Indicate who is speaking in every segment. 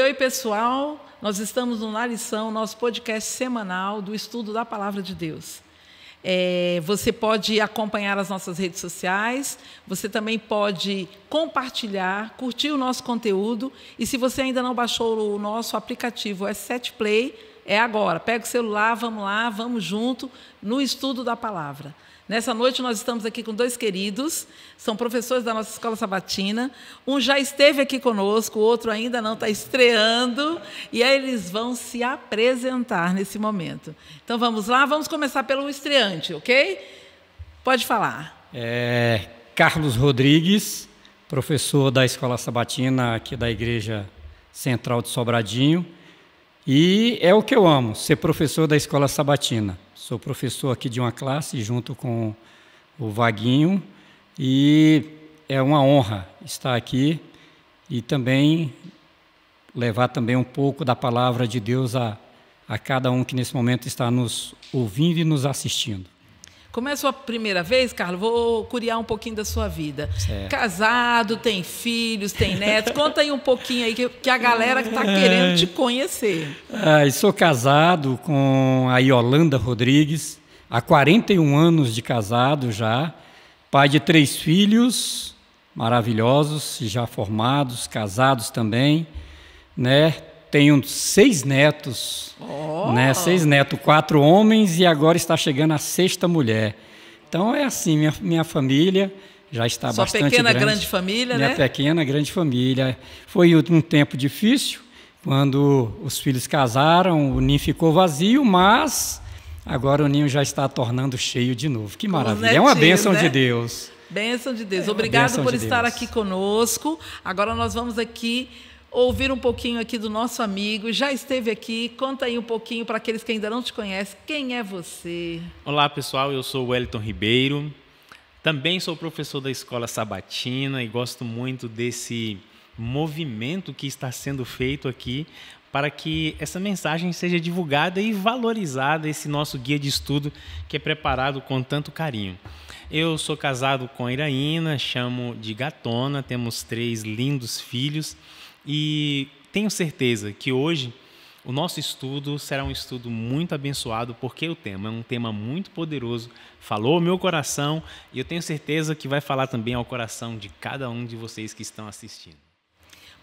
Speaker 1: Oi, pessoal! Nós estamos no Na Lição, nosso podcast semanal do estudo da Palavra de Deus. Você pode acompanhar as nossas redes sociais, você também pode compartilhar, curtir o nosso conteúdo. E se você ainda não baixou o nosso aplicativo S7 Play, é agora. Pega o celular, vamos lá, vamos junto no estudo da Palavra. Nessa noite nós estamos aqui com dois queridos, são professores da nossa Escola Sabatina. Um já esteve aqui conosco, o outro ainda não, está estreando. E aí eles vão se apresentar nesse momento. Então vamos lá, vamos começar pelo estreante, ok? Pode falar.
Speaker 2: Carlos Rodrigues, professor da Escola Sabatina aqui da Igreja Central de Sobradinho. E é o que eu amo, ser professor da Escola Sabatina. Sou professor aqui de uma classe junto com o Vaguinho e é uma honra estar aqui e também levar também um pouco da palavra de Deus a cada um que nesse momento está nos ouvindo e nos assistindo.
Speaker 1: Como é a sua primeira vez, Carlos, vou curiar um pouquinho da sua vida. Certo. Casado, tem filhos, tem netos. Conta aí um pouquinho aí que a galera que está querendo te conhecer.
Speaker 2: Sou casado com a Yolanda Rodrigues, há 41 anos de casado já, pai de 3 filhos maravilhosos, já formados, casados também, né? Tenho 6 netos, né? 6 netos, 4 homens e agora está chegando a 6ª mulher. Então é assim, minha família já está bastante grande.
Speaker 1: Sua pequena grande família, né?
Speaker 2: Minha pequena grande família. Foi um tempo difícil, quando os filhos casaram, o ninho ficou vazio, mas agora o ninho já está tornando cheio de novo. Que maravilha, é uma bênção, né? De Deus.
Speaker 1: Bênção de Deus. Obrigado por estar aqui conosco. Agora nós vamos aqui ouvir um pouquinho aqui do nosso amigo, já esteve aqui, conta aí um pouquinho para aqueles que ainda não te conhecem, quem é você?
Speaker 3: Olá pessoal, eu sou o Wellington Ribeiro, também sou professor da Escola Sabatina e gosto muito desse movimento que está sendo feito aqui para que essa mensagem seja divulgada e valorizada, esse nosso guia de estudo que é preparado com tanto carinho. Eu sou casado com a Iraína, chamo de Gatona, temos 3 lindos filhos. E tenho certeza que hoje o nosso estudo será um estudo muito abençoado, porque o tema é um tema muito poderoso, falou ao meu coração e eu tenho certeza que vai falar também ao coração de cada um de vocês que estão assistindo.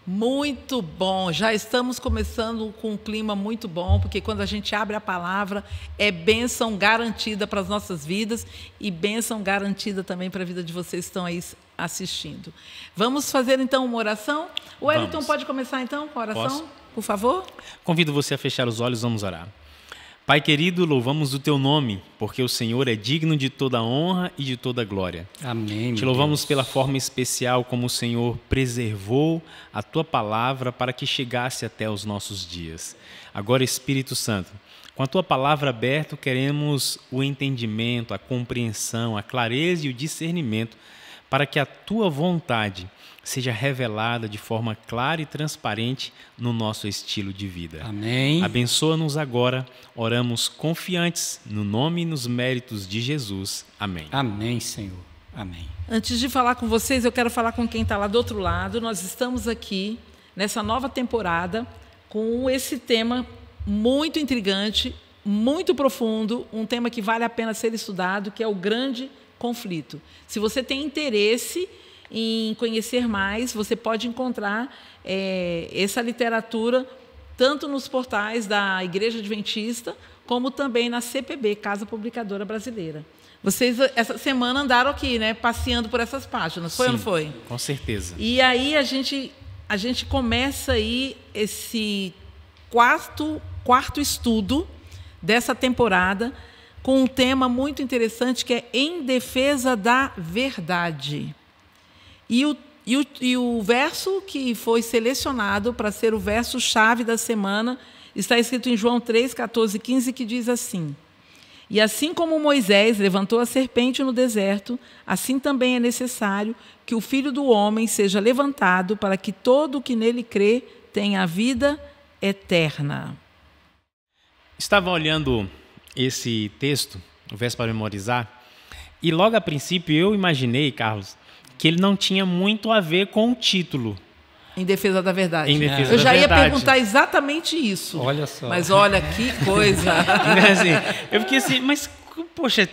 Speaker 1: Muito bom, já estamos começando com um clima muito bom, porque quando a gente abre a palavra, é bênção garantida para as nossas vidas e bênção garantida também para a vida de vocês que estão aí assistindo. Vamos fazer então uma oração? O Wellington pode começar então com a oração?
Speaker 3: Posso?
Speaker 1: Por favor?
Speaker 3: Convido você a fechar os olhos, vamos orar. Pai querido, louvamos o Teu nome, porque o Senhor é digno de toda honra e de toda glória.
Speaker 2: Amém.
Speaker 3: Te louvamos pela forma especial como o Senhor preservou a Tua palavra para que chegasse até os nossos dias. Agora, Espírito Santo, com a Tua palavra aberta, queremos o entendimento, a compreensão, a clareza e o discernimento para que a Tua vontade seja revelada de forma clara e transparente no nosso estilo de vida.
Speaker 2: Amém.
Speaker 3: Abençoa-nos agora, oramos confiantes no nome e nos méritos de Jesus. Amém.
Speaker 2: Amém, Senhor. Amém.
Speaker 1: Antes de falar com vocês, eu quero falar com quem está lá do outro lado. Nós estamos aqui nessa nova temporada com esse tema muito intrigante, muito profundo, um tema que vale a pena ser estudado, que é o grande conflito. Se você tem interesse em conhecer mais, você pode encontrar essa literatura tanto nos portais da Igreja Adventista, como também na CPB, Casa Publicadora Brasileira. Vocês, essa semana, andaram aqui, né, passeando por essas páginas, foi ou não foi?
Speaker 3: Com certeza.
Speaker 1: E aí a gente começa aí esse quarto estudo dessa temporada, com um tema muito interessante, que é Em Defesa da Verdade. E o verso que foi selecionado para ser o verso-chave da semana está escrito em João 3, 14 e 15, que diz assim: E assim como Moisés levantou a serpente no deserto, assim também é necessário que o Filho do Homem seja levantado para que todo o que nele crê tenha a vida eterna.
Speaker 3: Estava olhando esse texto, o verso para memorizar, e logo a princípio eu imaginei, Carlos, que ele não tinha muito a ver com o título,
Speaker 1: Em defesa da verdade.
Speaker 3: Em defesa
Speaker 1: Eu
Speaker 3: da
Speaker 1: já ia
Speaker 3: verdade.
Speaker 1: perguntar exatamente isso.
Speaker 2: Olha só.
Speaker 1: Mas olha que coisa.
Speaker 3: Assim, eu fiquei assim, mas, poxa,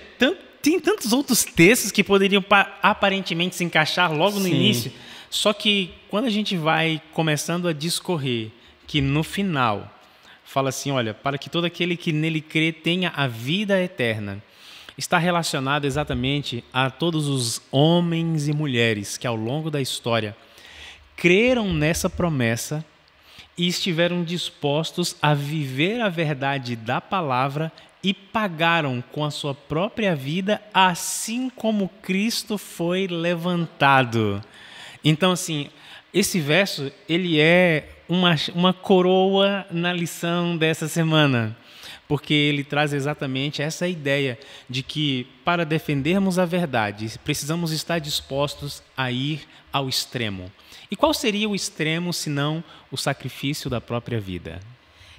Speaker 3: tem tantos outros textos que poderiam aparentemente se encaixar logo no
Speaker 2: Sim.
Speaker 3: início. Só que quando a gente vai começando a discorrer, que no final fala assim, olha, para que todo aquele que nele crê tenha a vida eterna, está relacionado exatamente a todos os homens e mulheres que ao longo da história creram nessa promessa e estiveram dispostos a viver a verdade da palavra e pagaram com a sua própria vida, assim como Cristo foi levantado. Então, assim, esse verso, ele é uma coroa na lição dessa semana, porque ele traz exatamente essa ideia de que, para defendermos a verdade, precisamos estar dispostos a ir ao extremo. E qual seria o extremo, senão o sacrifício da própria vida?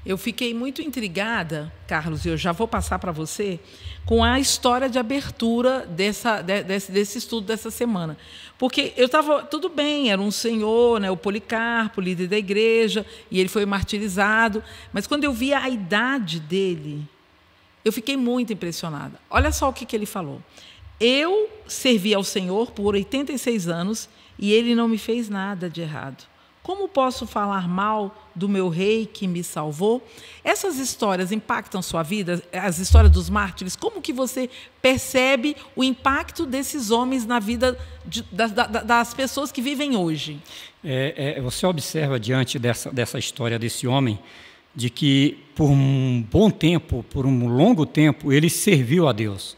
Speaker 1: Eu fiquei muito intrigada, Carlos, e eu já vou passar para você, com a história de abertura desse estudo dessa semana. Porque eu estava, tudo bem, era um senhor, né, o Policarpo, líder da igreja, e ele foi martirizado, mas quando eu vi a idade dele, eu fiquei muito impressionada. Olha só o que ele falou. Eu servi ao Senhor por 86 anos e ele não me fez nada de errado. Como posso falar mal do meu rei que me salvou? Essas histórias impactam sua vida? As histórias dos mártires? Como que você percebe o impacto desses homens na vida das pessoas que vivem hoje?
Speaker 2: Você observa diante dessa história desse homem, de que por um bom tempo, por um longo tempo, ele serviu a Deus.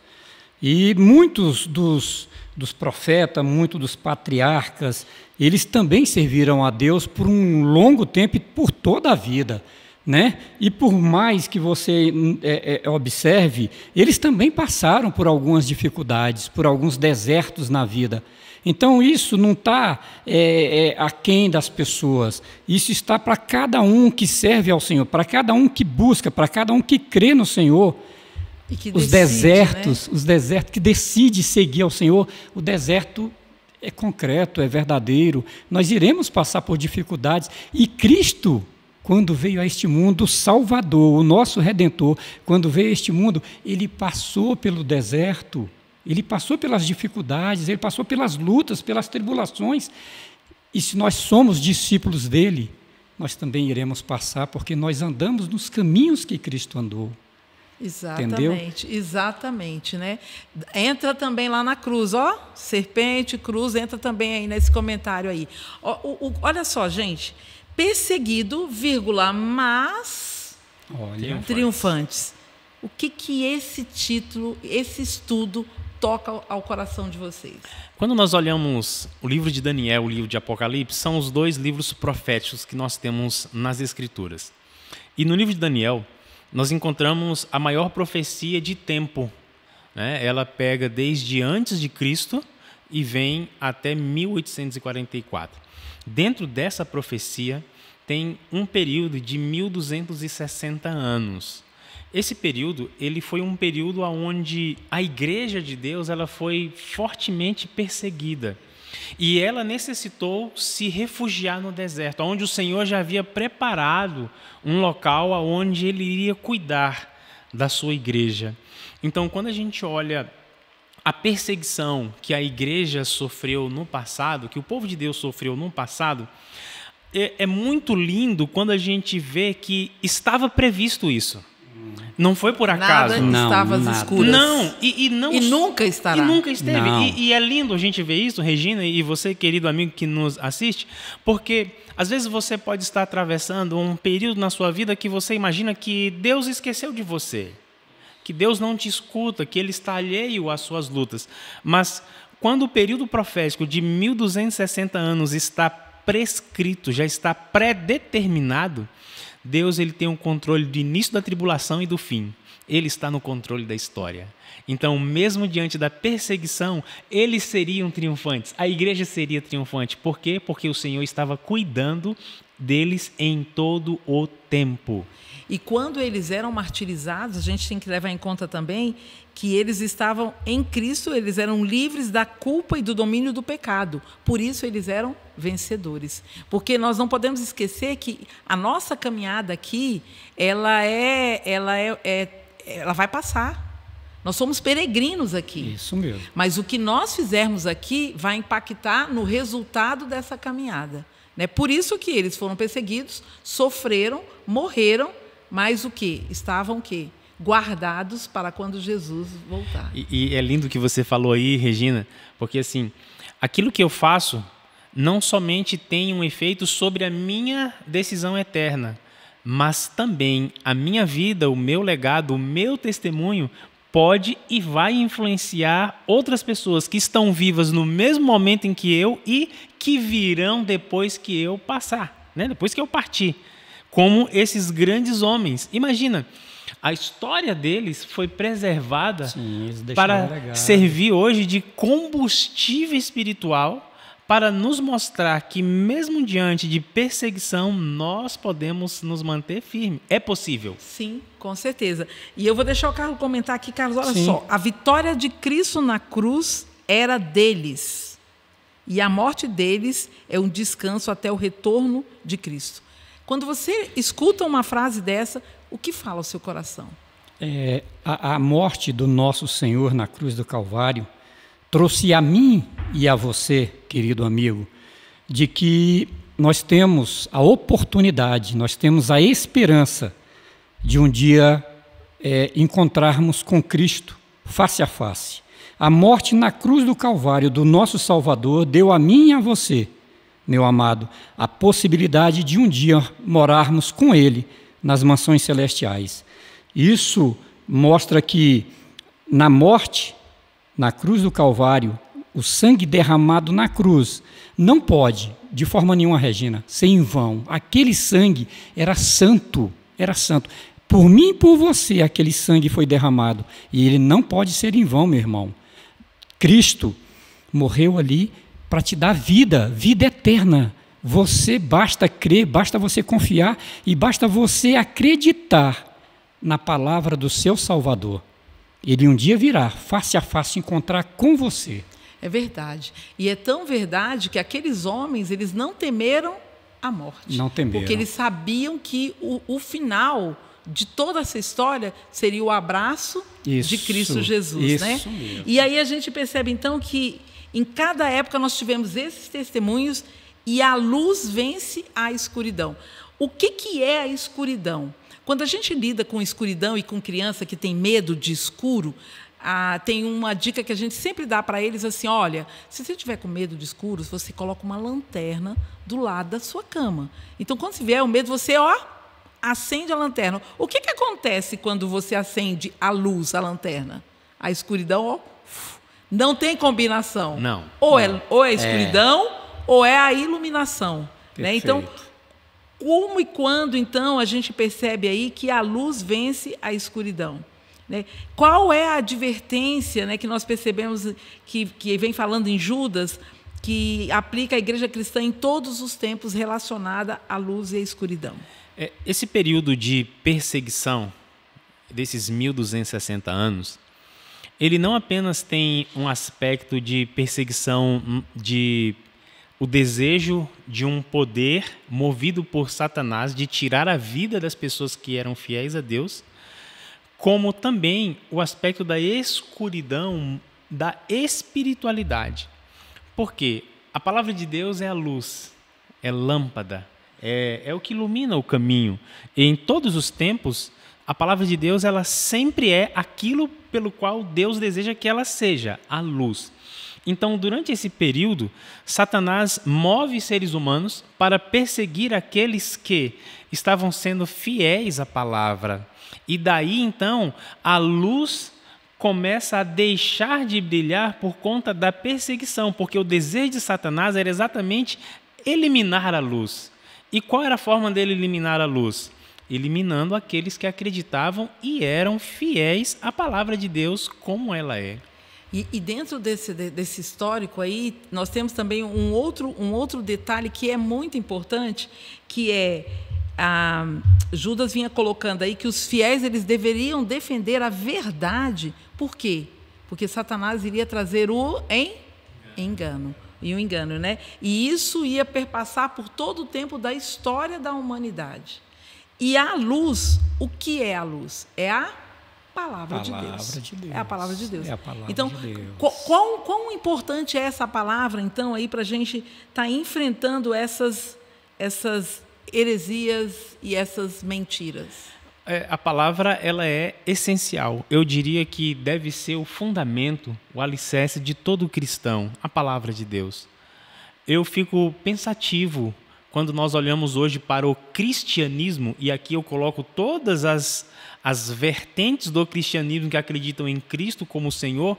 Speaker 2: E muitos dos profetas, muitos dos patriarcas, eles também serviram a Deus por um longo tempo e por toda a vida, né? E por mais que você observe, eles também passaram por algumas dificuldades, por alguns desertos na vida. Então isso não está aquém das pessoas, isso está para cada um que serve ao Senhor, para cada um que busca, para cada um que crê no Senhor. Os desertos que decide seguir ao Senhor, o deserto é concreto, é verdadeiro. Nós iremos passar por dificuldades. E Cristo, quando veio a este mundo, o Salvador, o nosso Redentor, quando veio a este mundo, ele passou pelo deserto, ele passou pelas dificuldades, ele passou pelas lutas, pelas tribulações. E se nós somos discípulos dele, nós também iremos passar, porque nós andamos nos caminhos que Cristo andou.
Speaker 1: Exatamente, entendeu? Exatamente, né? Entra também lá na cruz, ó, serpente, cruz, entra também aí nesse comentário aí. Olha só, gente, perseguido, vírgula, mas triunfantes. O que esse título, esse estudo toca ao coração de vocês?
Speaker 3: Quando nós olhamos o livro de Daniel, o livro de Apocalipse, são os dois livros proféticos que nós temos nas Escrituras. E no livro de Daniel, nós encontramos a maior profecia de tempo, né? Ela pega desde antes de Cristo e vem até 1844. Dentro dessa profecia tem um período de 1260 anos. Esse período, ele foi um período onde a Igreja de Deus ela foi fortemente perseguida. E ela necessitou se refugiar no deserto, onde o Senhor já havia preparado um local onde ele iria cuidar da sua igreja. Então, quando a gente olha a perseguição que a igreja sofreu no passado, que o povo de Deus sofreu no passado, é muito lindo quando a gente vê que estava previsto isso. Não foi por acaso.
Speaker 1: Nada estava às escuras.
Speaker 3: Não, e
Speaker 1: nunca estará.
Speaker 3: E nunca esteve. E é lindo a gente ver isso, Regina, e você, querido amigo que nos assiste, porque às vezes você pode estar atravessando um período na sua vida que você imagina que Deus esqueceu de você, que Deus não te escuta, que Ele está alheio às suas lutas. Mas quando o período profético de 1260 anos está prescrito, já está pré-determinado, Deus ele tem um controle do início da tribulação e do fim. Ele está no controle da história. Então, mesmo diante da perseguição, eles seriam triunfantes. A igreja seria triunfante. Por quê? Porque o Senhor estava cuidando deles em todo o tempo.
Speaker 1: E quando eles eram martirizados, a gente tem que levar em conta também que eles estavam em Cristo, eles eram livres da culpa e do domínio do pecado. Por isso eles eram vencedores. Porque nós não podemos esquecer que a nossa caminhada aqui, ela vai passar. Nós somos peregrinos aqui.
Speaker 2: Isso mesmo.
Speaker 1: Mas o que nós fizermos aqui vai impactar no resultado dessa caminhada. Né? Por isso que eles foram perseguidos, sofreram, morreram, mas o quê? Estavam o quê? Guardados para quando Jesus voltar.
Speaker 3: E é lindo o que você falou aí, Regina, porque assim, aquilo que eu faço não somente tem um efeito sobre a minha decisão eterna, mas também a minha vida, o meu legado, o meu testemunho pode e vai influenciar outras pessoas que estão vivas no mesmo momento em que eu e que virão depois que eu passar, né? Depois que eu partir. Como esses grandes homens. Imagina, a história deles foi preservada.
Speaker 2: Sim, eles
Speaker 3: para
Speaker 2: deixaram legado.
Speaker 3: Servir hoje de combustível espiritual para nos mostrar que mesmo diante de perseguição nós podemos nos manter firmes. É possível.
Speaker 1: Sim, com certeza. E eu vou deixar o Carlos comentar aqui, Carlos, olha
Speaker 2: Sim.
Speaker 1: só. A vitória de Cristo na cruz era deles. E a morte deles é um descanso até o retorno de Cristo. Quando você escuta uma frase dessa, o que fala o seu coração?
Speaker 2: A morte do nosso Senhor na cruz do Calvário trouxe a mim e a você, querido amigo, de que nós temos a oportunidade, nós temos a esperança de um dia encontrarmos com Cristo face a face. A morte na cruz do Calvário do nosso Salvador deu a mim e a você, meu amado, a possibilidade de um dia morarmos com Ele nas mansões celestiais. Isso mostra que na morte, na cruz do Calvário, o sangue derramado na cruz não pode, de forma nenhuma, Regina, ser em vão. Aquele sangue era santo, era santo. Por mim e por você, aquele sangue foi derramado. E ele não pode ser em vão, meu irmão. Cristo morreu ali para te dar vida, vida eterna. Você basta crer, basta você confiar e basta você acreditar na palavra do seu Salvador. Ele um dia virá, face a face, encontrar com você.
Speaker 1: É verdade. E é tão verdade que aqueles homens, eles não temeram a morte.
Speaker 2: Não temeram.
Speaker 1: Porque eles sabiam que o final de toda essa história seria o abraço de Cristo Jesus.
Speaker 2: Isso
Speaker 1: né?
Speaker 2: mesmo.
Speaker 1: E aí a gente percebe, então, que em cada época nós tivemos esses testemunhos e a luz vence a escuridão. O que é a escuridão? Quando a gente lida com escuridão e com criança que tem medo de escuro, tem uma dica que a gente sempre dá para eles assim, olha, se você tiver com medo de escuros, você coloca uma lanterna do lado da sua cama. Então, quando se vier o medo, você, acende a lanterna. O que acontece quando você acende a luz, a lanterna? A escuridão, não tem combinação.
Speaker 3: Não.
Speaker 1: Ou é escuridão, ou é a iluminação. Né? Então, como e quando, então, a gente percebe aí que a luz vence a escuridão? Né? Qual é a advertência, né, que nós percebemos que vem falando em Judas, que aplica a igreja cristã em todos os tempos relacionada à luz e à escuridão?
Speaker 3: Esse período de perseguição, desses 1260 anos, ele não apenas tem um aspecto de perseguição, o desejo de um poder movido por Satanás de tirar a vida das pessoas que eram fiéis a Deus, como também o aspecto da escuridão, da espiritualidade. Porque a palavra de Deus é a luz, é lâmpada, é o que ilumina o caminho. E em todos os tempos, a palavra de Deus ela sempre é aquilo pelo qual Deus deseja que ela seja, a luz. Então, durante esse período, Satanás move seres humanos para perseguir aqueles que estavam sendo fiéis à palavra. E daí, então, a luz começa a deixar de brilhar por conta da perseguição, porque o desejo de Satanás era exatamente eliminar a luz. E qual era a forma dele eliminar a luz? Eliminando aqueles que acreditavam e eram fiéis à palavra de Deus como ela é.
Speaker 1: E dentro desse histórico aí, nós temos também um outro detalhe que é muito importante, que é Judas vinha colocando aí que os fiéis eles deveriam defender a verdade. Por quê? Porque Satanás iria trazer o engano. E o engano, né? E isso ia perpassar por todo o tempo da história da humanidade. E a luz, o que é a luz? É a palavra de Deus. É a palavra de Deus. Então, quão importante é essa palavra, então, aí para a gente estar enfrentando essas heresias e essas mentiras?
Speaker 3: A palavra ela é essencial. Eu diria que deve ser o fundamento, o alicerce de todo cristão, a palavra de Deus. Eu fico pensativo quando nós olhamos hoje para o cristianismo, e aqui eu coloco todas as vertentes do cristianismo que acreditam em Cristo como Senhor,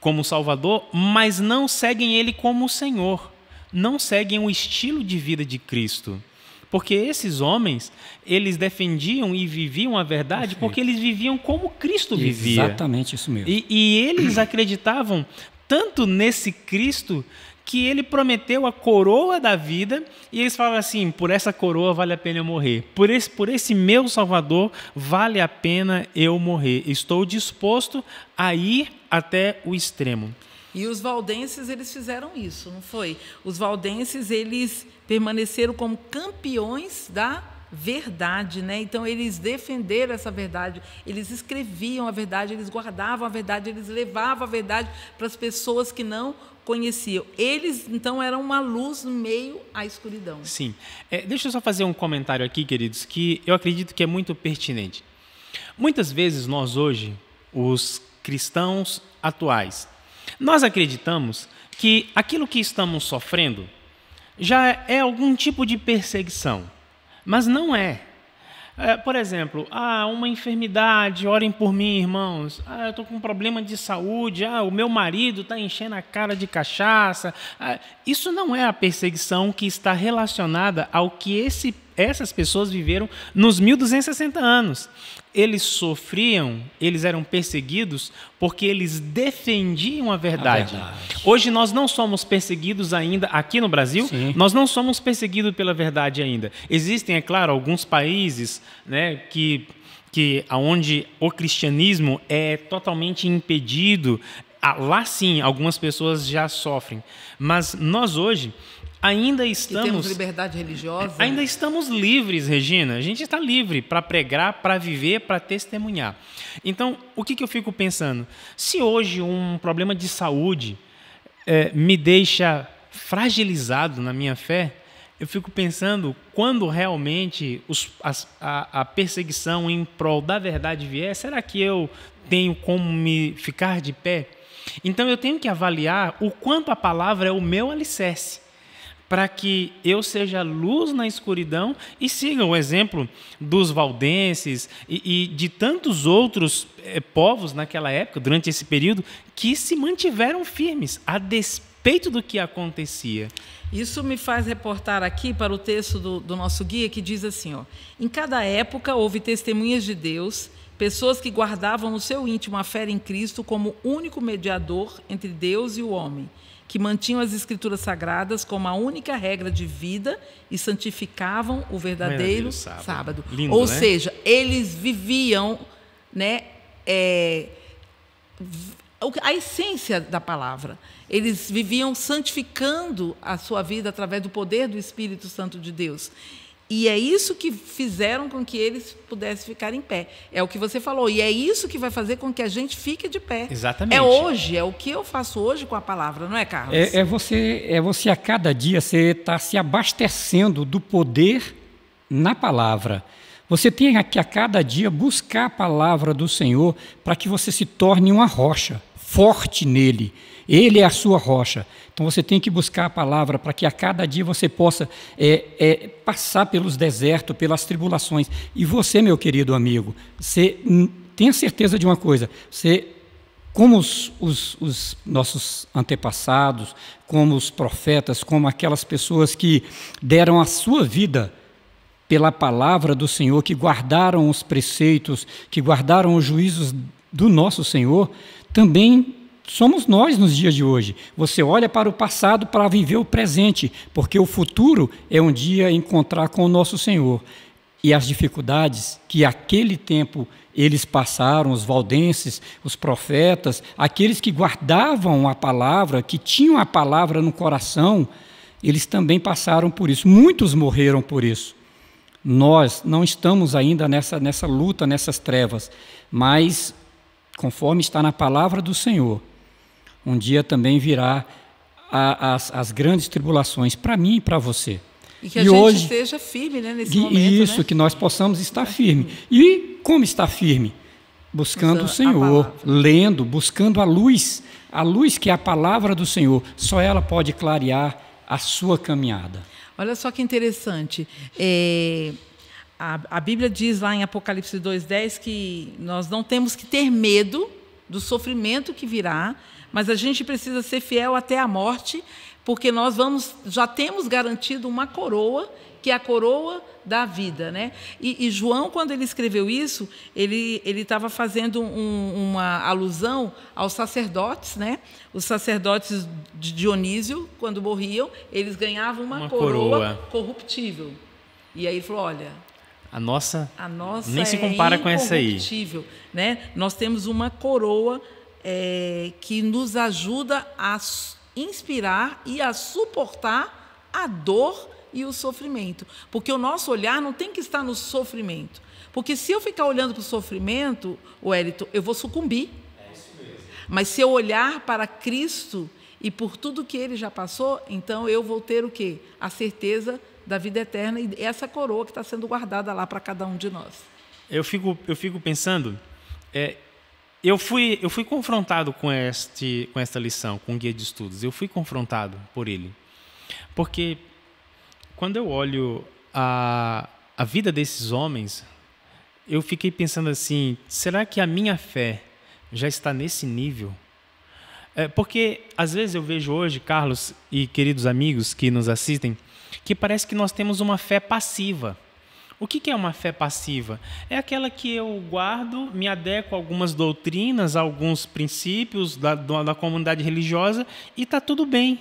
Speaker 3: como Salvador, mas não seguem Ele como Senhor, não seguem o estilo de vida de Cristo. Porque esses homens, eles defendiam e viviam a verdade porque eles viviam como Cristo vivia.
Speaker 2: Exatamente isso mesmo.
Speaker 3: E eles acreditavam tanto nesse Cristo que ele prometeu a coroa da vida e eles falavam assim, por essa coroa vale a pena eu morrer. Por esse meu Salvador vale a pena eu morrer. Estou disposto a ir até o extremo.
Speaker 1: E os valdenses, eles fizeram isso, não foi? Os valdenses, eles permaneceram como campeões da verdade, né? Então, eles defenderam essa verdade, eles escreviam a verdade, eles guardavam a verdade, eles levavam a verdade para as pessoas que não conheciam. Eles, então, eram uma luz no meio à escuridão.
Speaker 3: Sim. Deixa eu só fazer um comentário aqui, queridos, que eu acredito que é muito pertinente. Muitas vezes nós hoje, os cristãos atuais, nós acreditamos que aquilo que estamos sofrendo já é algum tipo de perseguição, mas não é. Por exemplo, uma enfermidade, orem por mim, irmãos. Eu estou com um problema de saúde, o meu marido está enchendo a cara de cachaça. Isso não é a perseguição que está relacionada ao que essas pessoas viveram nos 1260 anos. Eles sofriam, eles eram perseguidos porque eles defendiam a verdade. Hoje nós não somos perseguidos ainda, aqui no Brasil, sim, nós não somos perseguidos pela verdade ainda. Existem, é claro, alguns países, né, onde o cristianismo é totalmente impedido. Lá sim, algumas pessoas já sofrem. Mas nós hoje ainda estamos...
Speaker 1: E temos liberdade religiosa.
Speaker 3: Ainda estamos livres, Regina. A gente está livre para pregar, para viver, para testemunhar. Então, o que eu fico pensando? Se hoje um problema de saúde me deixa fragilizado na minha fé, eu fico pensando quando realmente a perseguição em prol da verdade vier, será que eu tenho como me ficar de pé? Então, eu tenho que avaliar o quanto a palavra é o meu alicerce, para que eu seja luz na escuridão e siga o exemplo dos valdenses e de tantos outros povos naquela época, durante esse período, que se mantiveram firmes, a despeito do que acontecia.
Speaker 1: Isso me faz reportar aqui para o texto do nosso guia, que diz assim, em cada época houve testemunhas de Deus, pessoas que guardavam no seu íntimo a fé em Cristo como único mediador entre Deus e o homem, que mantinham as Escrituras Sagradas como a única regra de vida e santificavam o verdadeiro sábado.
Speaker 3: Lindo,
Speaker 1: Ou
Speaker 3: né?
Speaker 1: seja, eles viviam, né, a essência da palavra. Eles viviam santificando a sua vida através do poder do Espírito Santo de Deus. E é isso que fizeram com que eles pudessem ficar em pé. É o que você falou. E é isso que vai fazer com que a gente fique de pé.
Speaker 3: Exatamente.
Speaker 1: É o que eu faço hoje com a palavra, não é, Carlos?
Speaker 2: Você a cada dia, você está se abastecendo do poder na palavra. Você tem que a cada dia buscar a palavra do Senhor para que você se torne uma rocha forte nele. Ele é a sua rocha. Então você tem que buscar a palavra para que a cada dia você possa passar pelos desertos, pelas tribulações. E você, meu querido amigo, você tenha certeza de uma coisa, como os nossos antepassados, como os profetas, como aquelas pessoas que deram a sua vida pela palavra do Senhor, que guardaram os preceitos, que guardaram os juízos do nosso Senhor, também somos nós nos dias de hoje. Você olha para o passado para viver o presente, porque o futuro é um dia encontrar com o nosso Senhor. E as dificuldades que aquele tempo eles passaram, os valdenses, os profetas, aqueles que guardavam a palavra, que tinham a palavra no coração, eles também passaram por isso. Muitos morreram por isso. Nós não estamos ainda nessa luta, nessas trevas, mas, conforme está na palavra do Senhor, um dia também virá as grandes tribulações para mim e para você.
Speaker 1: E que a gente hoje esteja firme, né, nesse momento.
Speaker 2: Isso, né? Que nós possamos estar firme. E como estar firme? Buscando o Senhor, lendo, buscando a luz que é a palavra do Senhor. Só ela pode clarear a sua caminhada.
Speaker 1: Olha só que interessante. A Bíblia diz lá em Apocalipse 2:10 que nós não temos que ter medo do sofrimento que virá, mas a gente precisa ser fiel até a morte, porque nós já temos garantido uma coroa, que é a coroa da vida, né? E João, quando ele escreveu isso, ele estava fazendo uma alusão aos sacerdotes, né? Os sacerdotes de Dionísio, quando morriam, eles ganhavam uma coroa corruptível. E aí ele falou, olha,
Speaker 3: a nossa
Speaker 1: nem
Speaker 3: se compara com essa aí,
Speaker 1: né? Nós temos uma coroa que nos ajuda a inspirar e a suportar a dor e o sofrimento. Porque o nosso olhar não tem que estar no sofrimento. Porque se eu ficar olhando para o sofrimento, Wellington, eu vou sucumbir. É isso mesmo. Mas se eu olhar para Cristo e por tudo que Ele já passou, então eu vou ter o quê? A certeza da vida eterna e essa coroa que está sendo guardada lá para cada um de nós.
Speaker 3: Eu fico pensando... Eu fui confrontado com esta lição, com o guia de estudos. Eu fui confrontado por ele. Porque quando eu olho a vida desses homens, eu fiquei pensando assim, será que a minha fé já está nesse nível? Porque às vezes eu vejo hoje, Carlos e queridos amigos que nos assistem, que parece que nós temos uma fé passiva. O que é uma fé passiva? É aquela que eu guardo, me adequo a algumas doutrinas, a alguns princípios da comunidade religiosa e está tudo bem.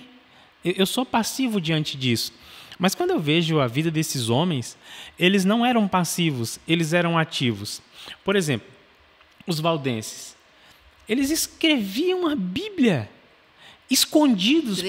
Speaker 3: Eu sou passivo diante disso. Mas quando eu vejo a vida desses homens, eles não eram passivos, eles eram ativos. Por exemplo, os valdenses. Eles escreviam a Bíblia escondidos,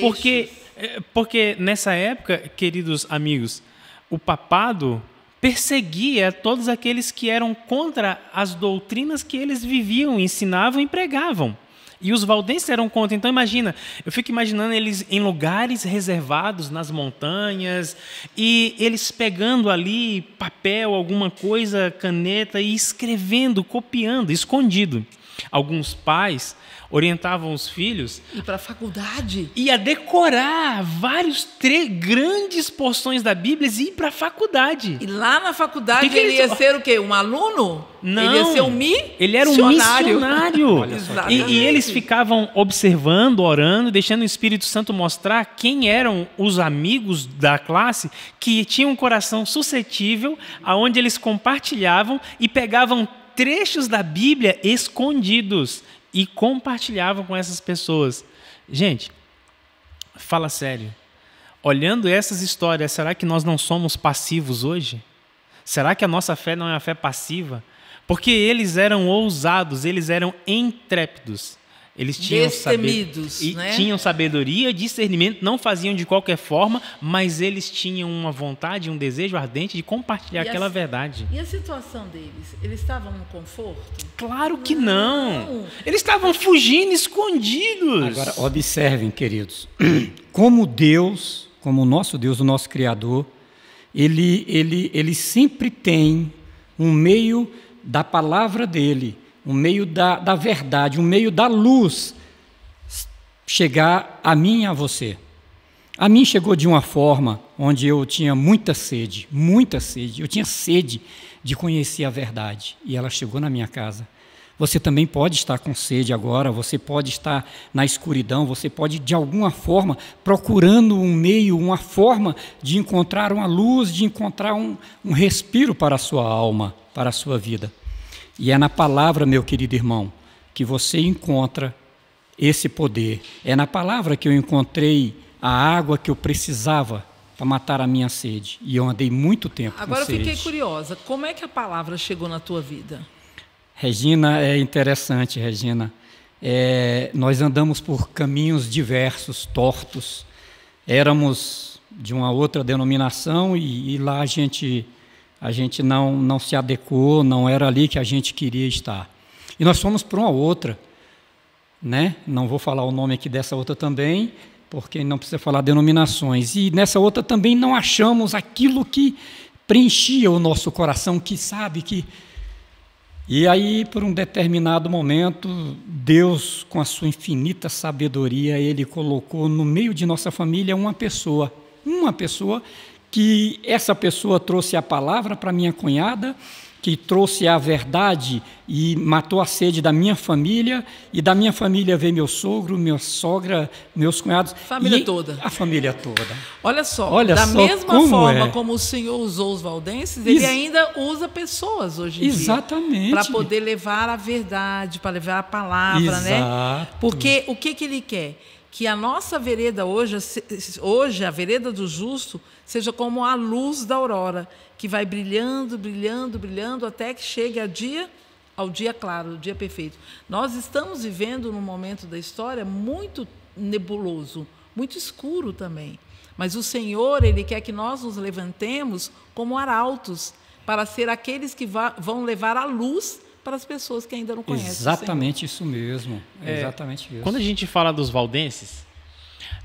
Speaker 3: porque nessa época, queridos amigos, o papado perseguia todos aqueles que eram contra as doutrinas que eles viviam, ensinavam e pregavam. E os valdenses eram contra. Então, imagina, eu fico imaginando eles em lugares reservados, nas montanhas, e eles pegando ali papel, alguma coisa, caneta, e escrevendo, copiando, escondido. Alguns pais orientavam os filhos
Speaker 1: ir para a faculdade
Speaker 3: e a decorar grandes porções da Bíblia e ir para a faculdade.
Speaker 1: E lá na faculdade ele ia ser o quê? Um aluno?
Speaker 3: Não.
Speaker 1: Ele ia ser um missionário.
Speaker 3: Ele era um missionário. E eles ficavam observando, orando, deixando o Espírito Santo mostrar quem eram os amigos da classe que tinham um coração suscetível, aonde eles compartilhavam e pegavam trechos da Bíblia escondidos e compartilhavam com essas pessoas. Gente, fala sério. Olhando essas histórias, será que nós não somos passivos hoje? Será que a nossa fé não é uma fé passiva? Porque eles eram ousados, eles eram intrépidos. Eles tinham tinham sabedoria, discernimento, não faziam de qualquer forma, mas eles tinham uma vontade, um desejo ardente de compartilhar aquela verdade.
Speaker 1: E a situação deles? Eles estavam no conforto?
Speaker 3: Claro que não! Eles estavam fugindo, escondidos.
Speaker 2: Agora, observem, queridos, como Deus, como o nosso Deus, o nosso Criador, ele sempre tem um meio da palavra dele, um meio da verdade, um meio da luz chegar a mim e a você. A mim chegou de uma forma onde eu tinha muita sede, eu tinha sede de conhecer a verdade, e ela chegou na minha casa. Você também pode estar com sede agora, você pode estar na escuridão, você pode, de alguma forma, procurando um meio, uma forma de encontrar uma luz, de encontrar um respiro para a sua alma, para a sua vida. E é na palavra, meu querido irmão, que você encontra esse poder. É na palavra que eu encontrei a água que eu precisava para matar a minha sede. E eu andei muito tempo
Speaker 1: Agora
Speaker 2: com sede.
Speaker 1: eu fiquei curiosa, como é que a palavra chegou na tua vida?
Speaker 2: Regina, é interessante, Regina. Nós andamos por caminhos diversos, tortos. Éramos de uma outra denominação e lá a gente não se adequou, não era ali que a gente queria estar. E nós fomos para uma outra, né? Não vou falar o nome aqui dessa outra também, porque não precisa falar denominações. E nessa outra também não achamos aquilo que preenchia o nosso coração, que sabe que... E aí, por um determinado momento, Deus, com a sua infinita sabedoria, Ele colocou no meio de nossa família uma pessoa que essa pessoa trouxe a palavra para minha cunhada, que trouxe a verdade e matou a sede da minha família, e da minha família veio meu sogro, minha sogra, meus cunhados.
Speaker 1: Família toda.
Speaker 2: A família toda.
Speaker 1: Olha só, da mesma forma como o Senhor usou os valdenses, Ele ainda usa pessoas hoje em
Speaker 2: dia.
Speaker 1: Para poder levar a verdade, para levar a palavra, né? Porque o que Ele quer? Que a nossa vereda hoje, a vereda do justo, seja como a luz da aurora, que vai brilhando, brilhando, brilhando, até que chegue ao dia claro, ao dia perfeito. Nós estamos vivendo num momento da história muito nebuloso, muito escuro também. Mas o Senhor, Ele quer que nós nos levantemos como arautos, para ser aqueles que vão levar a luz para as pessoas que ainda não conhecem.
Speaker 2: Exatamente isso mesmo. Exatamente isso.
Speaker 3: Quando a gente fala dos valdenses,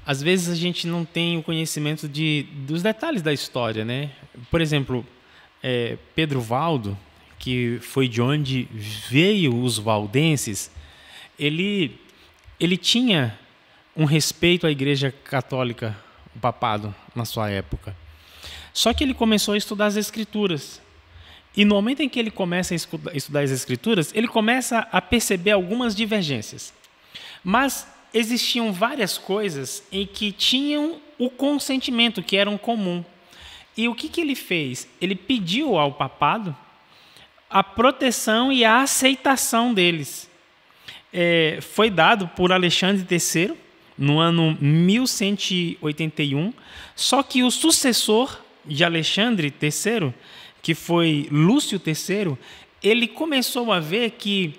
Speaker 3: às vezes a gente não tem o conhecimento dos detalhes da história, né? Por exemplo, Pedro Valdo, que foi de onde veio os valdenses, ele tinha um respeito à Igreja Católica, o papado, na sua época. Só que ele começou a estudar as Escrituras. E no momento em que ele começa a estudar as Escrituras, ele começa a perceber algumas divergências. Mas existiam várias coisas em que tinham o consentimento, que eram comum. E o que ele fez? Ele pediu ao papado a proteção e a aceitação deles. Foi dado por Alexandre III, no ano 1181, só que o sucessor de Alexandre III, que foi Lúcio III, ele começou a ver que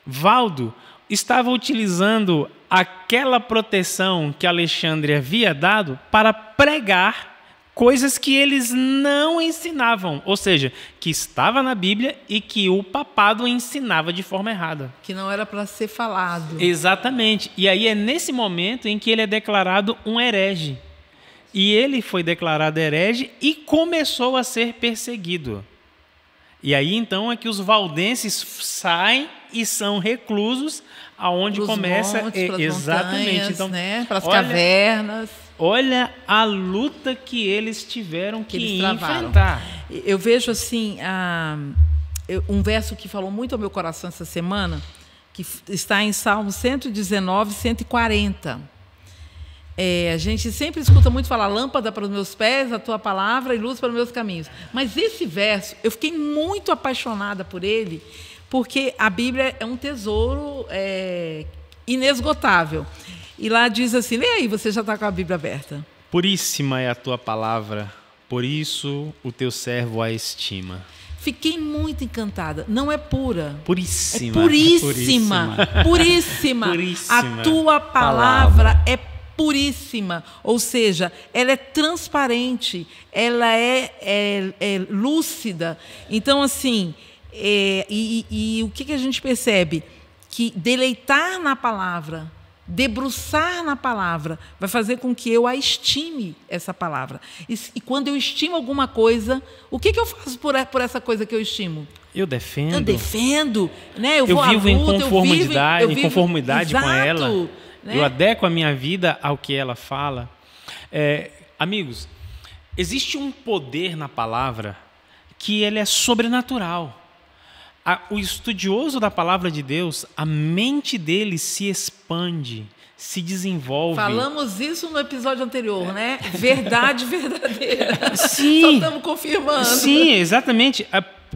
Speaker 3: Valdo estava utilizando aquela proteção que Alexandre havia dado para pregar coisas que eles não ensinavam, ou seja, que estava na Bíblia e que o papado ensinava de forma errada.
Speaker 1: Que não era para ser falado.
Speaker 3: Exatamente. E aí é nesse momento em que ele é declarado um herege. E ele foi declarado herege e começou a ser perseguido. E aí então é que os valdenses saem e são reclusos, aonde começa
Speaker 1: exatamente, montanhas,
Speaker 3: então,
Speaker 1: né? Para as cavernas.
Speaker 3: Olha a luta que eles tiveram que enfrentar.
Speaker 1: Eu vejo assim um verso que falou muito ao meu coração essa semana, que está em Salmo 119, 140. A gente sempre escuta muito falar: lâmpada para os meus pés, a tua palavra, e luz para os meus caminhos. Mas esse verso, eu fiquei muito apaixonada por ele, porque a Bíblia é um tesouro inesgotável. E lá diz assim, lê aí, você já está com a Bíblia aberta.
Speaker 3: Puríssima é a tua palavra, por isso o teu servo a estima.
Speaker 1: Fiquei muito encantada. Não é pura.
Speaker 3: Puríssima.
Speaker 1: É puríssima. Puríssima. A tua palavra é puríssima. Ou seja, ela é transparente, ela é lúcida. Então, assim, o que a gente percebe? Que deleitar na palavra, debruçar na palavra, vai fazer com que eu a estime, essa palavra. E quando eu estimo alguma coisa, o que eu faço por essa coisa que eu estimo?
Speaker 3: Eu defendo.
Speaker 1: Eu defendo. Né? Eu
Speaker 3: vivo em conformidade com ela.
Speaker 1: Né?
Speaker 3: Eu adequo a minha vida ao que ela fala. Amigos, existe um poder na palavra que ele é sobrenatural. O estudioso da palavra de Deus, a mente dele se expande, se desenvolve.
Speaker 1: Falamos isso no episódio anterior, né? Verdade verdadeira.
Speaker 3: Sim.
Speaker 1: Só estamos confirmando.
Speaker 3: Sim, exatamente.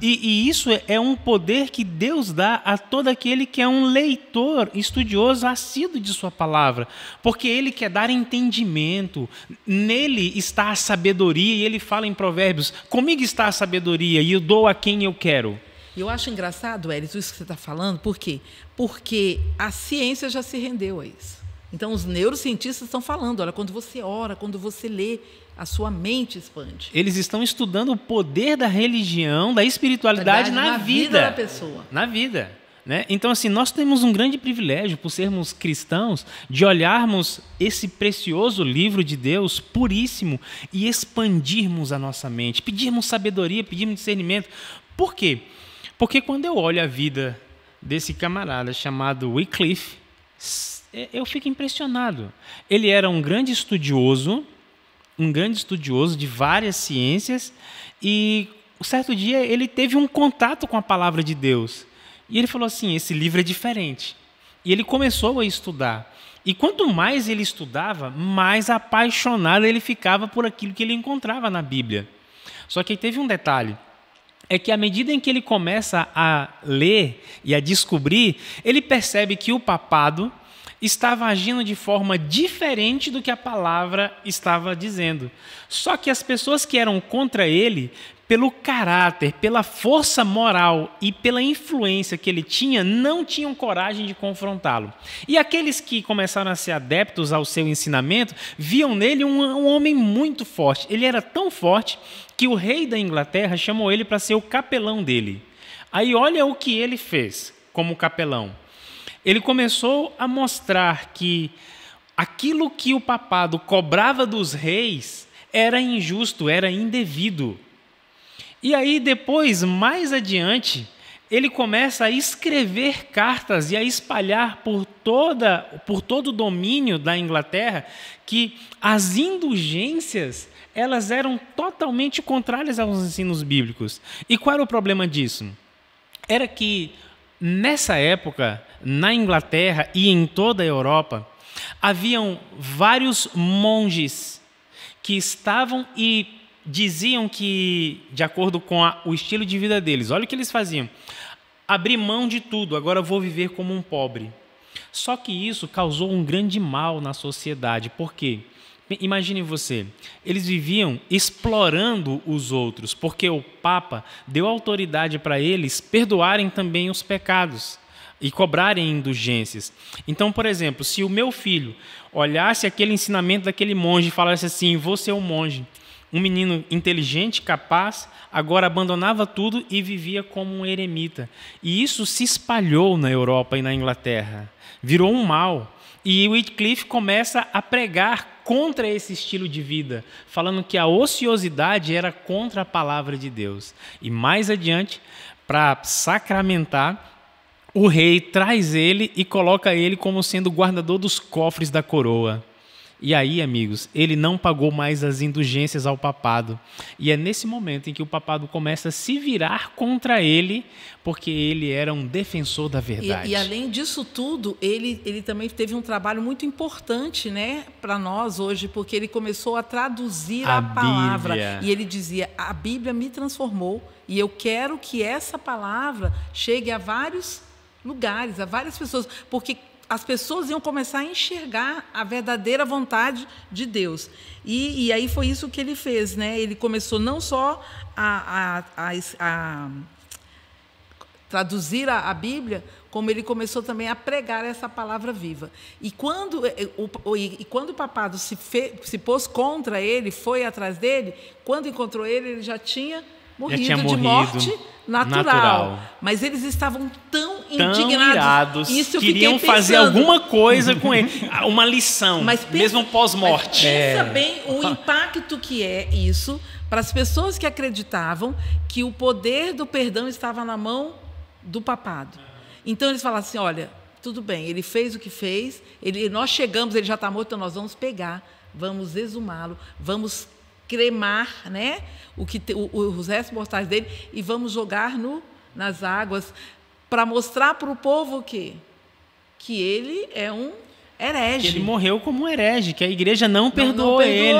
Speaker 3: E isso é um poder que Deus dá a todo aquele que é um leitor, estudioso, assíduo de sua palavra. Porque Ele quer dar entendimento. Nele está a sabedoria. E Ele fala em Provérbios, comigo está a sabedoria e eu dou a quem eu quero.
Speaker 1: Eu acho engraçado, Hélio, isso que você está falando. Por quê? Porque a ciência já se rendeu a isso. Então, os neurocientistas estão falando, olha, quando você ora, quando você lê, a sua mente expande.
Speaker 3: Eles estão estudando o poder da religião, da espiritualidade na vida
Speaker 1: da pessoa.
Speaker 3: Na vida. Né? Então, assim, nós temos um grande privilégio, por sermos cristãos, de olharmos esse precioso livro de Deus, puríssimo, e expandirmos a nossa mente, pedirmos sabedoria, pedirmos discernimento. Por quê? Porque quando eu olho a vida desse camarada chamado Wycliffe, eu fico impressionado. Ele era um grande estudioso de várias ciências, e um certo dia ele teve um contato com a palavra de Deus. E ele falou assim, esse livro é diferente. E ele começou a estudar. E quanto mais ele estudava, mais apaixonado ele ficava por aquilo que ele encontrava na Bíblia. Só que teve um detalhe. É que à medida em que ele começa a ler e a descobrir, ele percebe que o papado estava agindo de forma diferente do que a palavra estava dizendo. Só que as pessoas que eram contra ele, pelo caráter, pela força moral e pela influência que ele tinha, não tinham coragem de confrontá-lo. E aqueles que começaram a ser adeptos ao seu ensinamento, viam nele um homem muito forte. Ele era tão forte que o rei da Inglaterra chamou ele para ser o capelão dele. Aí olha o que ele fez como capelão. Ele começou a mostrar que aquilo que o papado cobrava dos reis era injusto, era indevido. E aí depois, mais adiante, ele começa a escrever cartas e a espalhar por todo o domínio da Inglaterra que as indulgências elas eram totalmente contrárias aos ensinos bíblicos. E qual era o problema disso? Era que, nessa época, na Inglaterra e em toda a Europa, haviam vários monges que estavam e diziam que, de acordo com o estilo de vida deles, olha o que eles faziam: abri mão de tudo, agora vou viver como um pobre. Só que isso causou um grande mal na sociedade. Por quê? Imagine você, eles viviam explorando os outros, porque o Papa deu autoridade para eles perdoarem também os pecados e cobrarem indulgências. Então, por exemplo, se o meu filho olhasse aquele ensinamento daquele monge e falasse assim: vou ser um monge, um menino inteligente, capaz, agora abandonava tudo e vivia como um eremita. E isso se espalhou na Europa e na Inglaterra, virou um mal. E Wycliffe começa a pregar contra esse estilo de vida, falando que a ociosidade era contra a palavra de Deus. E mais adiante, para sacramentar, o rei traz ele e coloca ele como sendo o guardador dos cofres da coroa. E aí, amigos, ele não pagou mais as indulgências ao papado. E é nesse momento em que o papado começa a se virar contra ele, porque ele era um defensor da verdade.
Speaker 1: E além disso tudo, ele também teve um trabalho muito importante, né, para nós hoje, porque ele começou a traduzir a palavra.
Speaker 3: Bíblia.
Speaker 1: E ele dizia: a Bíblia me transformou e eu quero que essa palavra chegue a vários lugares, a várias pessoas, porque as pessoas iam começar a enxergar a verdadeira vontade de Deus. E aí foi isso que ele fez, né? Ele começou não só a traduzir a Bíblia, como ele começou também a pregar essa palavra viva. E quando o papado se pôs contra ele, foi atrás dele, quando encontrou ele já tinha morrido de morte natural. Mas eles estavam tão indignados.
Speaker 3: Irados,
Speaker 1: isso
Speaker 3: queriam fazer alguma coisa com ele, uma lição, mesmo pós-morte.
Speaker 1: Pensa bem o impacto que é isso para as pessoas que acreditavam que o poder do perdão estava na mão do papado. Então eles falaram assim: olha, tudo bem, ele fez o que fez, nós chegamos, ele já está morto, então nós vamos pegar, vamos exumá-lo, vamos cremar, né, os restos mortais dele e vamos jogar nas águas, para mostrar para o povo que ele é um herege.
Speaker 3: Que ele morreu como um herege, que a igreja não perdoou ele.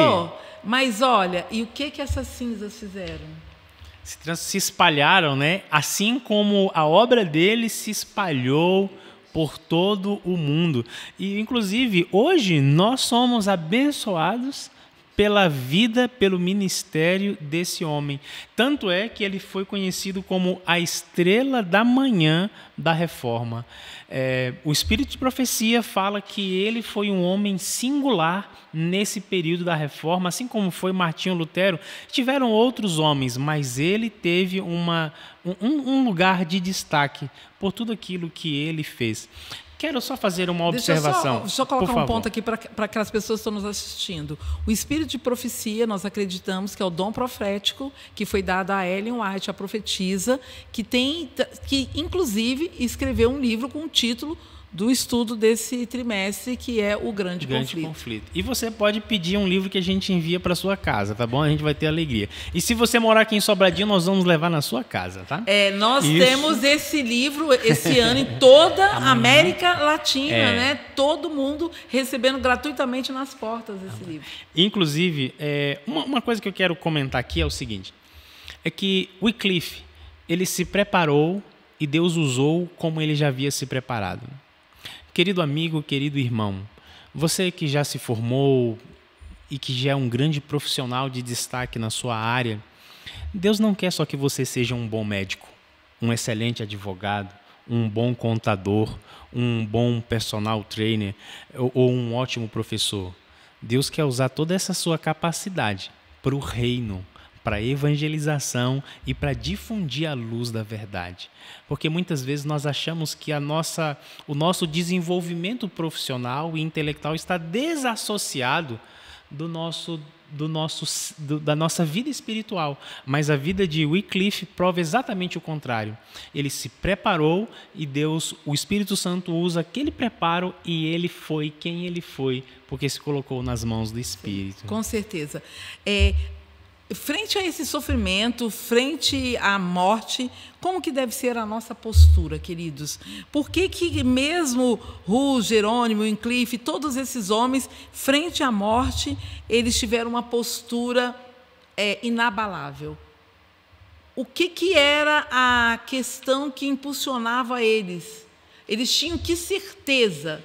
Speaker 1: Mas olha, e o que essas cinzas fizeram?
Speaker 3: se espalharam, né? Assim como a obra dele se espalhou por todo o mundo. E, inclusive, hoje nós somos abençoados pela vida, pelo ministério desse homem. Tanto é que ele foi conhecido como a estrela da manhã da Reforma. O Espírito de Profecia fala que ele foi um homem singular nesse período da Reforma, assim como foi Martinho Lutero. Tiveram outros homens, mas ele teve um lugar de destaque por tudo aquilo que ele fez. Quero só fazer uma observação.
Speaker 1: Deixa eu colocar um ponto aqui para aquelas pessoas que estão nos assistindo. O Espírito de Profecia, nós acreditamos que é o dom profético que foi dado a Ellen White, a profetisa, que inclusive escreveu um livro com o título do estudo desse trimestre, que é o Grande Conflito.
Speaker 3: E você pode pedir um livro que a gente envia para sua casa, tá bom? A gente vai ter alegria. E se você morar aqui em Sobradinho, nós vamos levar na sua casa, tá?
Speaker 1: Nós temos esse livro esse ano em toda a América Latina, né? Todo mundo recebendo gratuitamente nas portas esse livro.
Speaker 3: Inclusive, uma coisa que eu quero comentar aqui é o seguinte, é que Wycliffe, ele se preparou e Deus usou como ele já havia se preparado. Querido amigo, querido irmão, você que já se formou e que já é um grande profissional de destaque na sua área, Deus não quer só que você seja um bom médico, um excelente advogado, um bom contador, um bom personal trainer ou um ótimo professor. Deus quer usar toda essa sua capacidade para o reino, para a evangelização e para difundir a luz da verdade. Porque muitas vezes nós achamos que o nosso desenvolvimento profissional e intelectual está desassociado da nossa vida espiritual. Mas a vida de Wycliffe prova exatamente o contrário. Ele se preparou e Deus, o Espírito Santo, usa aquele preparo e ele foi quem ele foi, porque se colocou nas mãos do Espírito.
Speaker 1: Com certeza. Frente a esse sofrimento, frente à morte, como que deve ser a nossa postura, queridos? Por que mesmo Hus, Jerônimo, Wycliffe, todos esses homens, frente à morte, eles tiveram uma postura inabalável? O que era a questão que impulsionava eles? Eles tinham que certeza?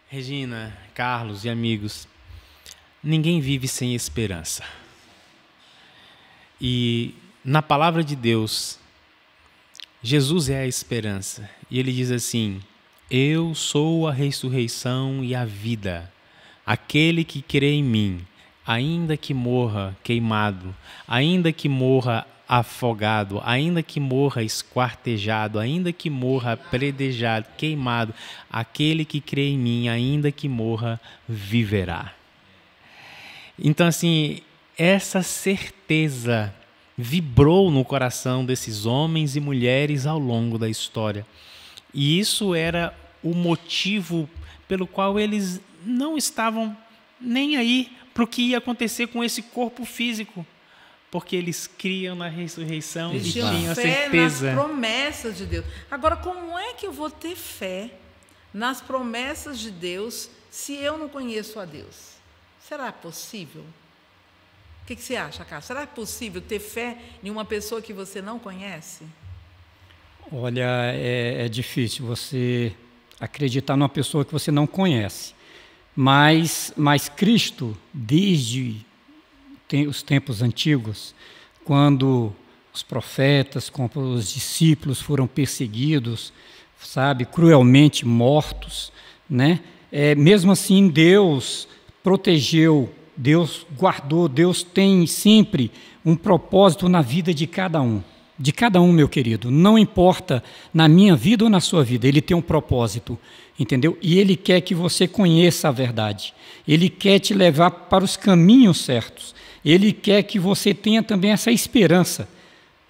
Speaker 3: Regina, Carlos e amigos, ninguém vive sem esperança. E na palavra de Deus, Jesus é a esperança. E ele diz assim: eu sou a ressurreição e a vida. Aquele que crê em mim, ainda que morra queimado, ainda que morra afogado, ainda que morra esquartejado, ainda que morra predejado, queimado, aquele que crê em mim, ainda que morra, viverá. Então, assim, essa certeza vibrou no coração desses homens e mulheres ao longo da história. E isso era o motivo pelo qual eles não estavam nem aí para o que ia acontecer com esse corpo físico, porque eles criam na ressurreição e tinham a certeza.
Speaker 1: Nas promessas de Deus. Agora, como é que eu vou ter fé nas promessas de Deus se eu não conheço a Deus? Será possível? O que você acha, Carlos? Será possível ter fé em uma pessoa que você não conhece?
Speaker 2: Olha, é difícil você acreditar numa pessoa que você não conhece. Mas Cristo, desde os tempos antigos, quando os profetas, quando os discípulos foram perseguidos, cruelmente mortos, né? Mesmo assim, Deus protegeu, Deus guardou, Deus tem sempre um propósito na vida de cada um, meu querido. Não importa na minha vida ou na sua vida, Ele tem um propósito, entendeu? E Ele quer que você conheça a verdade, Ele quer te levar para os caminhos certos, Ele quer que você tenha também essa esperança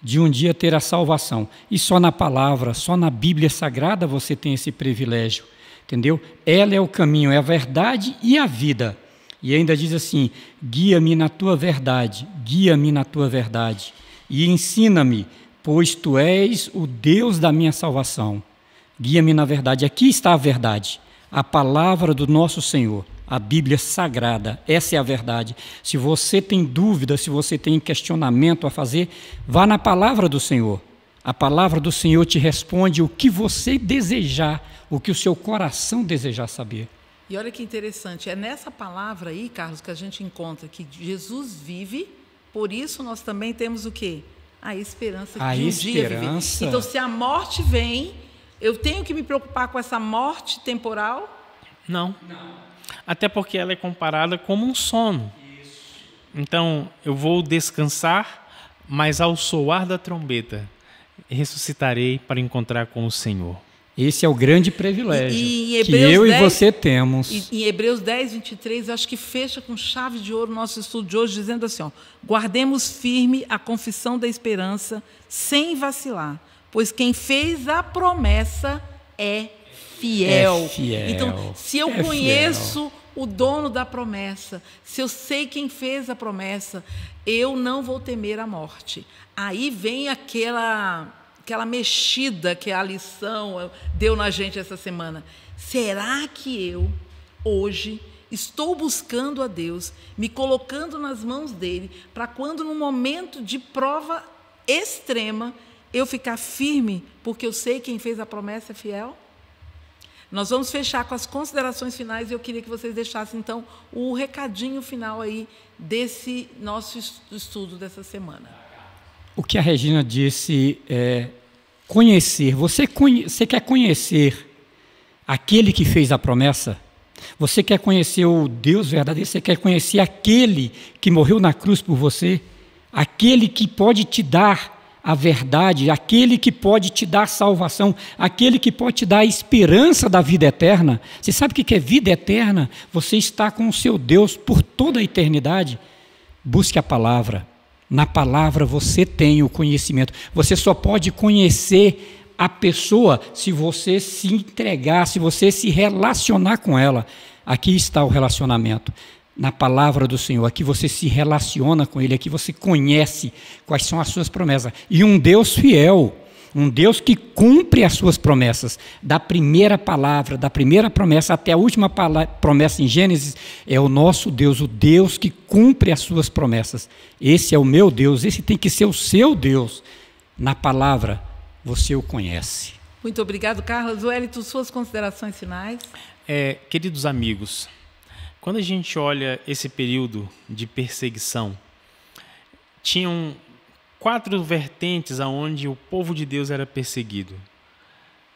Speaker 2: de um dia ter a salvação. E só na palavra, só na Bíblia Sagrada você tem esse privilégio, entendeu? Ela é o caminho, é a verdade e a vida. E ainda diz assim: guia-me na tua verdade, guia-me na tua verdade, e ensina-me, pois tu és o Deus da minha salvação. Guia-me na verdade. Aqui está a verdade, a palavra do nosso Senhor. a Bíblia Sagrada. Essa é a verdade. Se você tem dúvida, se você tem questionamento a fazer, vá na palavra do Senhor. A palavra do Senhor te responde o que você desejar, o que o seu coração desejar saber.
Speaker 1: E olha que interessante, é nessa palavra aí, Carlos, que a gente encontra que Jesus vive, por isso nós também temos o quê? A esperança de um dia viver. Então, se a morte vem, eu tenho que me preocupar com essa morte temporal?
Speaker 3: Não. Até porque ela é comparada como um sono. Então, eu vou descansar, mas ao soar da trombeta, ressuscitarei para encontrar com o Senhor.
Speaker 2: Esse é o grande privilégio que eu e você temos.
Speaker 1: Em Hebreus 10, 23, eu acho que fecha com chave de ouro o nosso estudo de hoje, dizendo assim, ó, guardemos firme a confissão da esperança, sem vacilar, pois quem fez a promessa é fiel.
Speaker 2: É fiel.
Speaker 1: Então, se eu conheço o dono da promessa, se eu sei quem fez a promessa, eu não vou temer a morte. Aí vem aquela mexida que a lição deu na gente essa semana. Será que eu, hoje, estou buscando a Deus, me colocando nas mãos dele, para quando, num momento de prova extrema, eu ficar firme, porque eu sei quem fez a promessa é fiel? Nós vamos fechar com as considerações finais e eu queria que vocês deixassem, então, o recadinho final aí desse nosso estudo dessa semana.
Speaker 2: O que a Regina disse é conhecer. Você quer conhecer aquele que fez a promessa? Você quer conhecer o Deus verdadeiro? Você quer conhecer aquele que morreu na cruz por você? Aquele que pode te dar a verdade, aquele que pode te dar salvação, aquele que pode te dar a esperança da vida eterna. Você sabe o que é vida eterna? Você está com o seu Deus por toda a eternidade. Busque a palavra. Na palavra você tem o conhecimento. Você só pode conhecer a pessoa se você se entregar, se você se relacionar com ela. Aqui está o relacionamento. Na palavra do Senhor, aqui você se relaciona com Ele, aqui você conhece quais são as suas promessas. E um Deus fiel, um Deus que cumpre as suas promessas, da primeira palavra, da primeira promessa até a última promessa em Gênesis, é o nosso Deus, o Deus que cumpre as suas promessas. Esse é o meu Deus, esse tem que ser o seu Deus. Na palavra, você o conhece.
Speaker 1: Muito obrigado, Carlos. Wellington, suas considerações finais?
Speaker 3: Queridos amigos, quando a gente olha esse período de perseguição, tinham 4 vertentes aonde o povo de Deus era perseguido.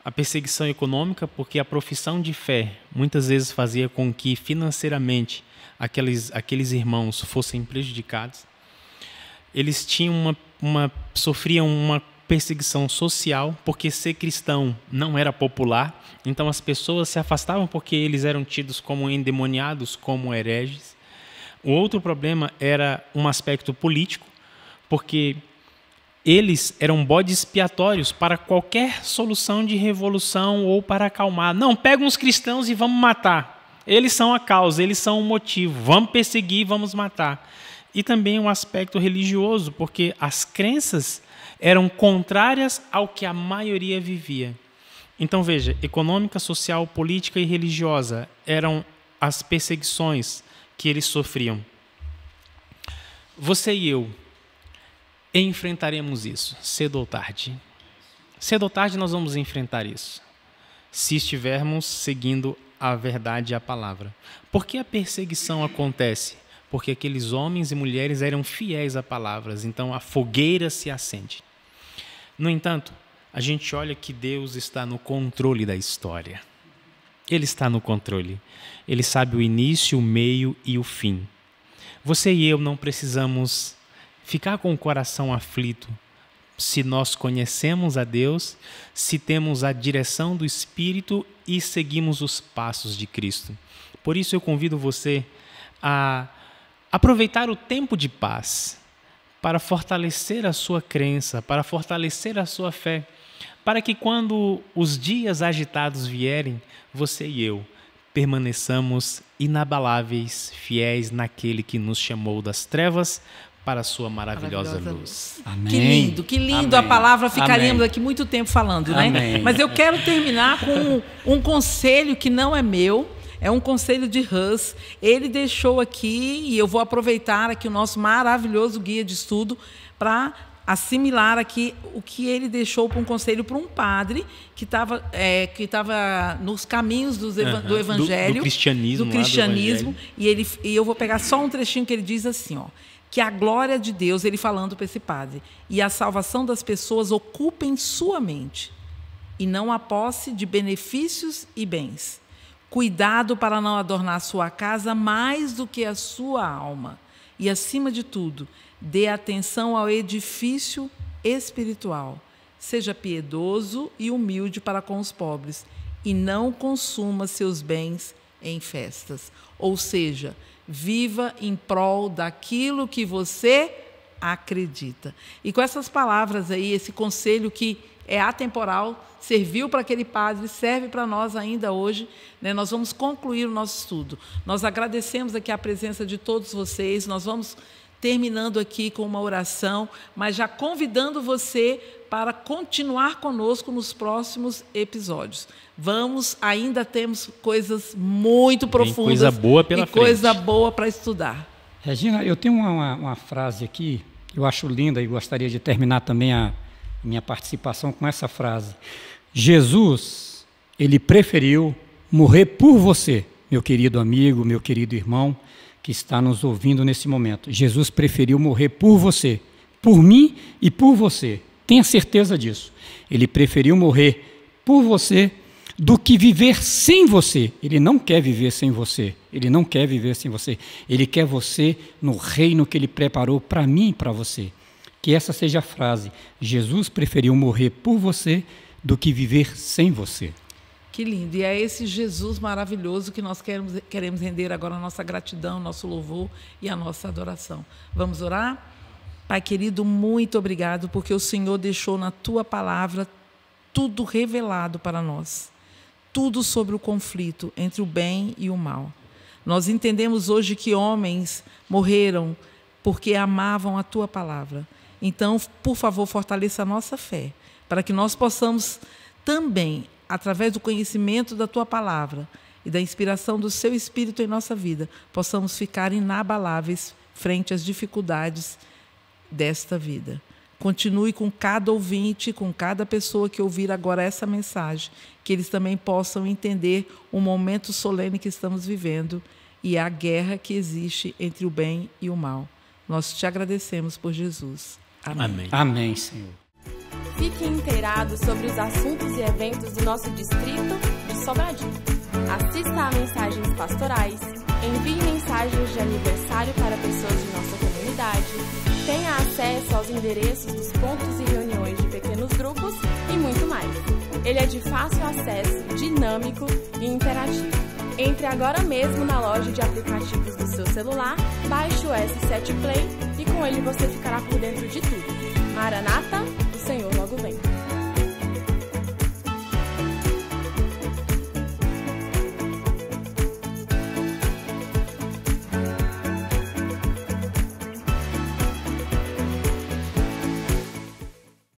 Speaker 3: A perseguição econômica, porque a profissão de fé muitas vezes fazia com que financeiramente aqueles irmãos fossem prejudicados. Eles tinham sofriam uma perseguição social, porque ser cristão não era popular, então as pessoas se afastavam porque eles eram tidos como endemoniados, como hereges. O outro problema era um aspecto político, porque eles eram bodes expiatórios para qualquer solução de revolução ou para acalmar. Não, pega uns cristãos e vamos matar. Eles são a causa, eles são o motivo. Vamos perseguir, vamos matar. E também um aspecto religioso, porque as crenças eram contrárias ao que a maioria vivia. Então, veja, econômica, social, política e religiosa eram as perseguições que eles sofriam. Você e eu enfrentaremos isso, cedo ou tarde. Cedo ou tarde nós vamos enfrentar isso, se estivermos seguindo a verdade e a palavra. Por que a perseguição acontece? Porque aqueles homens e mulheres eram fiéis a palavras, então a fogueira se acende. No entanto, a gente olha que Deus está no controle da história. Ele está no controle. Ele sabe o início, o meio e o fim. Você e eu não precisamos ficar com o coração aflito se nós conhecemos a Deus, se temos a direção do Espírito e seguimos os passos de Cristo. Por isso eu convido você a aproveitar o tempo de paz para fortalecer a sua crença, para fortalecer a sua fé, para que quando os dias agitados vierem, você e eu permaneçamos inabaláveis, fiéis naquele que nos chamou das trevas para a sua maravilhosa luz.
Speaker 2: Amém.
Speaker 1: Que lindo a palavra, ficaríamos aqui muito tempo falando, né?
Speaker 2: Amém.
Speaker 1: Mas eu quero terminar com um conselho que não é meu, É um conselho de Hus. Ele deixou aqui, e eu vou aproveitar aqui o nosso maravilhoso guia de estudo para assimilar aqui o que ele deixou para um conselho para um padre que estava nos caminhos do Evangelho,
Speaker 3: do cristianismo,
Speaker 1: e eu vou pegar só um trechinho que ele diz assim, ó, que a glória de Deus, ele falando para esse padre, e a salvação das pessoas ocupem sua mente, e não a posse de benefícios e bens. Cuidado para não adornar sua casa mais do que a sua alma. E, acima de tudo, dê atenção ao edifício espiritual. Seja piedoso e humilde para com os pobres, e não consuma seus bens em festas. Ou seja, viva em prol daquilo que você acredita. E com essas palavras aí, esse conselho que é atemporal, serviu para aquele padre, serve para nós ainda hoje, né? Nós vamos concluir o nosso estudo. Nós agradecemos aqui a presença de todos vocês, nós vamos terminando aqui com uma oração, mas já convidando você para continuar conosco nos próximos episódios. Ainda temos coisas muito profundas.
Speaker 3: Tem coisa boa pela frente.
Speaker 1: Coisa boa para estudar.
Speaker 2: Regina, eu tenho uma frase aqui, eu acho linda e gostaria de terminar também a minha participação com essa frase. Jesus, ele preferiu morrer por você, meu querido amigo, meu querido irmão, que está nos ouvindo nesse momento. Jesus preferiu morrer por você, por mim e por você. Tenha certeza disso. Ele preferiu morrer por você do que viver sem você. Ele não quer viver sem você. Ele não quer viver sem você. Ele quer você no reino que ele preparou para mim e para você. Que essa seja a frase. Jesus preferiu morrer por você do que viver sem você.
Speaker 1: Que lindo. E é esse Jesus maravilhoso que nós queremos render agora a nossa gratidão, nosso louvor e a nossa adoração. Vamos orar? Pai querido, muito obrigado, porque o Senhor deixou na Tua palavra tudo revelado para nós. Tudo sobre o conflito entre o bem e o mal. Nós entendemos hoje que homens morreram porque amavam a Tua palavra. Então, por favor, fortaleça a nossa fé, para que nós possamos também, através do conhecimento da Tua palavra e da inspiração do Seu Espírito em nossa vida, possamos ficar inabaláveis frente às dificuldades desta vida. Continue com cada ouvinte, com cada pessoa que ouvir agora essa mensagem, que eles também possam entender o momento solene que estamos vivendo e a guerra que existe entre o bem e o mal. Nós te agradecemos por Jesus. Amém.
Speaker 3: Amém.
Speaker 2: Amém, Senhor.
Speaker 4: Fique inteirado sobre os assuntos e eventos do nosso distrito de Sobradinho. Assista a mensagens pastorais, envie mensagens de aniversário para pessoas de nossa comunidade, tenha acesso aos endereços dos pontos e reuniões de pequenos grupos e muito mais. Ele é de fácil acesso, dinâmico e interativo. Entre agora mesmo na loja de aplicativos do seu celular, baixe o S7 Play e com ele você ficará por dentro de tudo. Maranata, o Senhor logo vem.